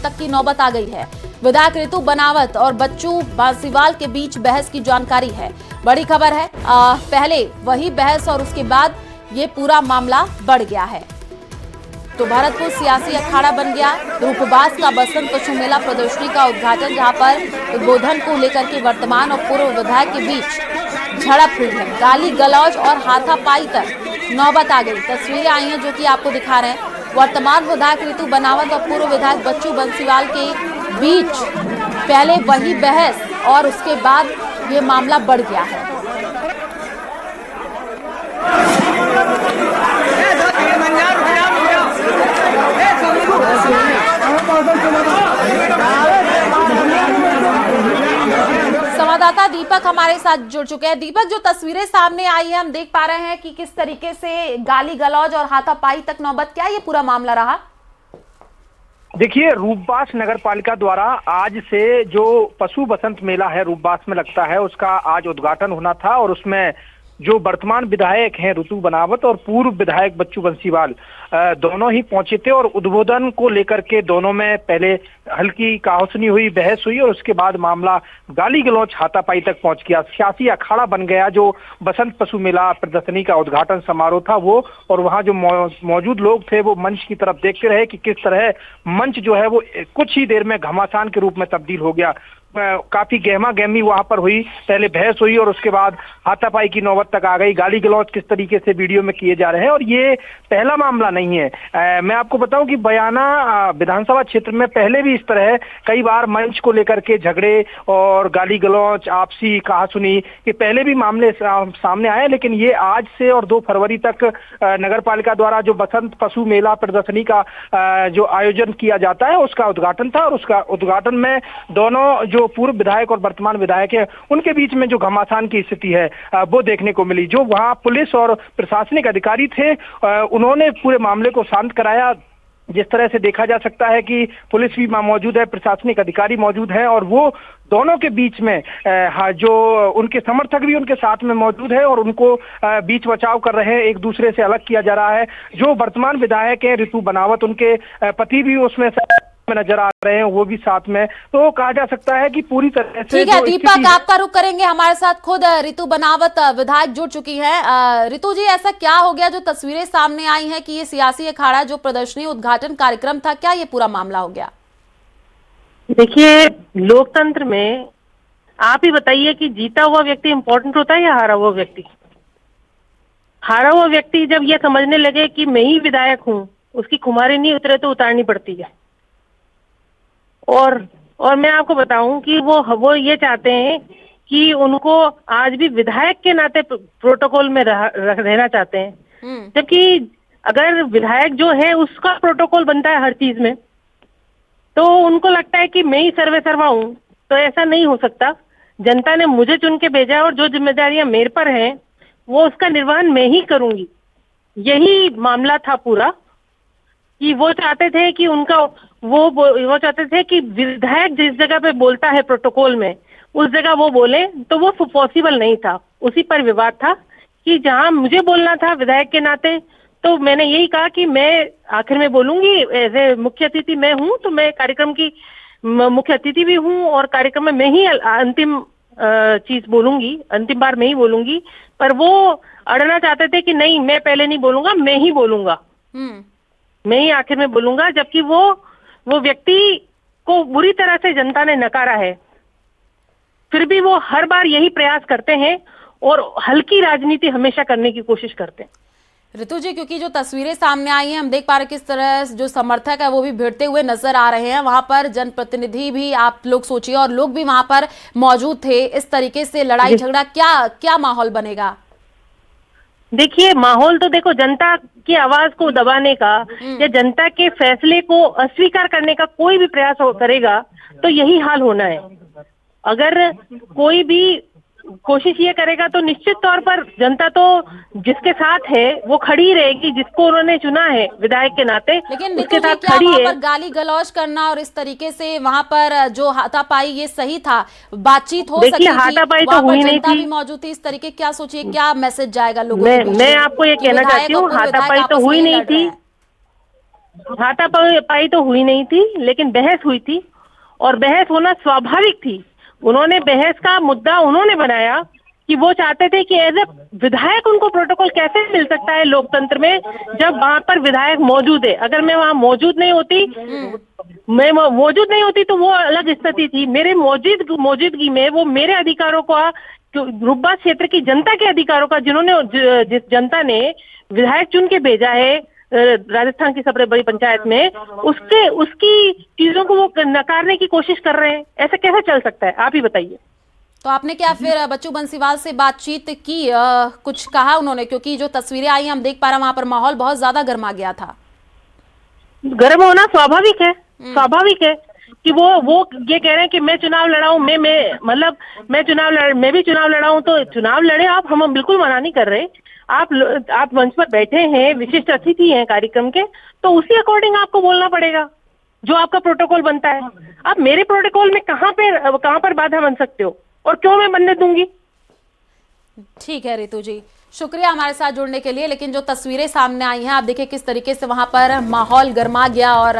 तक की नौबत आ गई है। विधायक ऋतु बनावत और बच्चू बासीवाल के बीच बहस की जानकारी है। बड़ी खबर है, पहले वही बहस और उसके बाद ये पूरा मामला बढ़ गया है। तो भरतपुर सियासी अखाड़ा बन गया। रूपबास का बसंत पशु मेला प्रदर्शनी का उद्घाटन, जहां पर उद्बोधन को लेकर के वर्तमान और पूर्व विधायक के बीच झड़प हुई है। गाली गलौज और हाथापाई तक नौबत आ गई। तस्वीरें आई हैं जो कि आपको दिखा रहे हैं। वर्तमान विधायक ऋतु बनावत और पूर्व विधायक बच्चू बंसीवाल के बीच पहले वही बहस और उसके बाद ये मामला बढ़ गया है। संवाददाता दीपक हमारे साथ जुड़ चुके हैं। दीपक, जो तस्वीरें सामने आई है, हम देख पा रहे हैं कि किस तरीके से गाली गलौज और हाथापाई तक नौबत, क्या ये पूरा मामला रहा? देखिए, रूपबास नगर पालिका द्वारा आज से जो पशु बसंत मेला है रूपबास में लगता है, उसका आज उद्घाटन होना था और उसमें जो वर्तमान विधायक हैं ऋतु बनावत और पूर्व विधायक बच्चू बंसीवाल दोनों ही पहुंचे थे और उद्बोधन को लेकर के दोनों में पहले हल्की कहासुनी हुई, बहस हुई और उसके बाद मामला गाली गलौज हाथापाई तक पहुंच गया। सियासी अखाड़ा बन गया। जो बसंत पशु मेला प्रदर्शनी का उद्घाटन समारोह था वो, और वहां जो मौजूद लोग थे वो मंच की तरफ देखते रहे कि किस तरह मंच जो है वो कुछ ही देर में घमासान के रूप में तब्दील हो गया। काफी गहमा गहमी वहां पर हुई, पहले बहस हुई और उसके बाद हाथापाई की नौबत तक आ गई। गाली गलौज किस तरीके से वीडियो में किए जा रहे हैं, और ये पहला मामला नहीं है। मैं आपको बताऊं कि बयाना विधानसभा क्षेत्र में पहले भी इस तरह कई बार मंच को लेकर के झगड़े और गाली गलौज, आपसी कहासुनी के पहले भी मामले सामने आए, लेकिन ये आज से और 2 फरवरी तक नगर पालिका द्वारा जो बसंत पशु मेला प्रदर्शनी का जो आयोजन किया जाता है उसका उद्घाटन था और उसका उद्घाटन में दोनों जो पूर्व विधायक और वर्तमान विधायक है उनके बीच में जो घमासान की स्थिति है वो देखने को मिली। जो वहां पुलिस और प्रशासनिक अधिकारी थे उन्होंने पूरे मामले को शांत कराया। जिस तरह से देखा जा सकता है कि पुलिस भी मौजूद है, प्रशासनिक अधिकारी मौजूद हैं और वो दोनों के बीच में जो उनके समर्थक भी उनके साथ में मौजूद है और उनको बीच बचाव कर रहे हैं, एक दूसरे से अलग किया जा रहा है। जो वर्तमान विधायक है ऋतु बनावत, उनके पति भी उसमें में नजर आ रहे हैं, वो भी साथ में। तो कहा जा सकता है कि पूरी तरह से ठीक है दीपक, आपका रुख करेंगे। हमारे साथ खुद ऋतु बनावत विधायक जुड़ चुकी हैं। ऋतु जी, ऐसा क्या हो गया जो तस्वीरें सामने आई हैं कि ये सियासी अखाड़ा जो प्रदर्शनी उद्घाटन कार्यक्रम था, क्या ये पूरा मामला हो गया? देखिए, लोकतंत्र में आप ही बताइए कि जीता हुआ व्यक्ति इम्पोर्टेंट होता है या हारा हुआ व्यक्ति? हारा हुआ व्यक्ति जब ये समझने लगे कि मैं ही विधायक हूँ, उसकी खुमारी नहीं उतरे तो उतारनी पड़ती है। और मैं आपको बताऊं कि वो ये चाहते हैं कि उनको आज भी विधायक के नाते प्रोटोकॉल में रहना चाहते हैं, जबकि अगर विधायक जो है उसका प्रोटोकॉल बनता है हर चीज में, तो उनको लगता है कि मैं ही सर्वे सर्वा हूं। तो ऐसा नहीं हो सकता। जनता ने मुझे चुन के भेजा और जो जिम्मेदारियां मेरे पर हैं वो उसका निर्वहन मैं ही करूंगी। यही मामला था पूरा, कि वो चाहते थे कि उनका वो चाहते थे कि विधायक जिस जगह पे बोलता है प्रोटोकॉल में उस जगह वो बोले, तो वो पॉसिबल नहीं था। उसी पर विवाद था कि जहां मुझे बोलना था विधायक के नाते, तो मैंने यही कहा कि मैं आखिर में बोलूंगी, एज ए मुख्य अतिथि मैं हूं, तो मैं कार्यक्रम की मुख्य अतिथि भी हूं और कार्यक्रम में मैं ही अंतिम चीज बोलूंगी, अंतिम बार मैं ही बोलूंगी। पर वो अड़ना चाहते थे कि नहीं, मैं पहले नहीं बोलूंगा, मैं ही बोलूंगा, मैं ही आखिर में बोलूंगा। जबकि वो व्यक्ति को बुरी तरह से जनता ने नकारा है, फिर भी वो हर बार यही प्रयास करते हैं और हल्की राजनीति हमेशा करने की कोशिश करते हैं। ऋतु जी, क्योंकि जो तस्वीरें सामने आई हैं, हम देख पा रहे हैं किस तरह जो समर्थक है वो भी भिड़ते हुए नजर आ रहे हैं। वहां पर जनप्रतिनिधि भी, आप लोग सोचिए, और लोग भी वहां पर मौजूद थे। इस तरीके से लड़ाई झगड़ा, क्या माहौल बनेगा? देखिए, माहौल तो देखो, जनता की आवाज को दबाने का या जनता के फैसले को अस्वीकार करने का कोई भी प्रयास करेगा तो यही हाल होना है। अगर कोई भी कोशिश ये करेगा तो निश्चित तौर पर जनता तो जिसके साथ है वो खड़ी रहेगी, जिसको उन्होंने चुना है विधायक के नाते, लेकिन उसके साथ क्या खड़ी वहाँ है। पर गाली गलौज करना और इस तरीके से वहाँ पर जो हाथापाई, ये सही था? बातचीत हो सकती थी, हाथापाई तो हुई नहीं थी, भी मौजूद थी। इस तरीके क्या सोचिए, क्या मैसेज जाएगा लोगों के बीच? मैं आपको ये कहना चाहती हूँ, हाथापाई तो हुई नहीं थी। हाथापाई तो हुई नहीं थी, लेकिन बहस हुई थी और बहस होना स्वाभाविक थी। उन्होंने बहस का मुद्दा उन्होंने बनाया कि वो चाहते थे कि एज ए विधायक उनको प्रोटोकॉल कैसे मिल सकता है लोकतंत्र में जब वहां पर विधायक मौजूद है। अगर मैं वहां मौजूद नहीं होती तो वो अलग स्थिति थी। मेरे मौजूदगी में वो मेरे अधिकारों का, रूपबास क्षेत्र की जनता के अधिकारों का, जिस जनता ने विधायक चुन के भेजा है राजस्थान की सबसे बड़ी पंचायत में, उसकी चीजों को वो नकारने की कोशिश कर रहे हैं। ऐसा कैसे चल सकता है, आप ही बताइए। तो आपने क्या फिर बच्चू बंसीवाल से बातचीत की, कुछ कहा उन्होंने? क्योंकि जो तस्वीरें आई हम देख पा रहे हैं, वहां पर माहौल बहुत ज्यादा गर्मा गया था। गर्म होना स्वाभाविक है, स्वाभाविक है कि वो ये कह रहे हैं कि मैं चुनाव लड़ा हूं, मैं भी चुनाव लड़ा हूं। तो चुनाव लड़े आप, हम बिल्कुल मना नहीं कर रहे। आप मंच पर बैठे हैं, विशिष्ट अतिथि हैं कार्यक्रम के, तो उसी अकॉर्डिंग आपको बोलना पड़ेगा जो आपका प्रोटोकॉल बनता है। आप मेरे प्रोटोकॉल में कहां पर बाधा बन सकते हो और क्यों मैं बनने दूंगी? ठीक है रितु जी, शुक्रिया हमारे साथ जुड़ने के लिए। लेकिन जो तस्वीरें सामने आई हैं, आप देखिए किस तरीके से वहां पर माहौल गर्मा गया और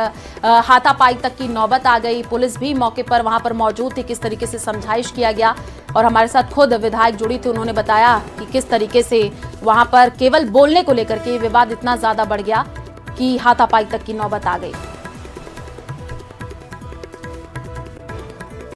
हाथापाई तक की नौबत आ गई। पुलिस भी मौके पर वहां पर मौजूद थी, किस तरीके से समझाइश किया गया। और हमारे साथ खुद विधायक जुड़ी थी, उन्होंने बताया कि किस तरीके से वहां पर केवल बोलने को लेकर के विवाद इतना ज्यादा बढ़ गया कि हाथापाई तक की नौबत आ गई।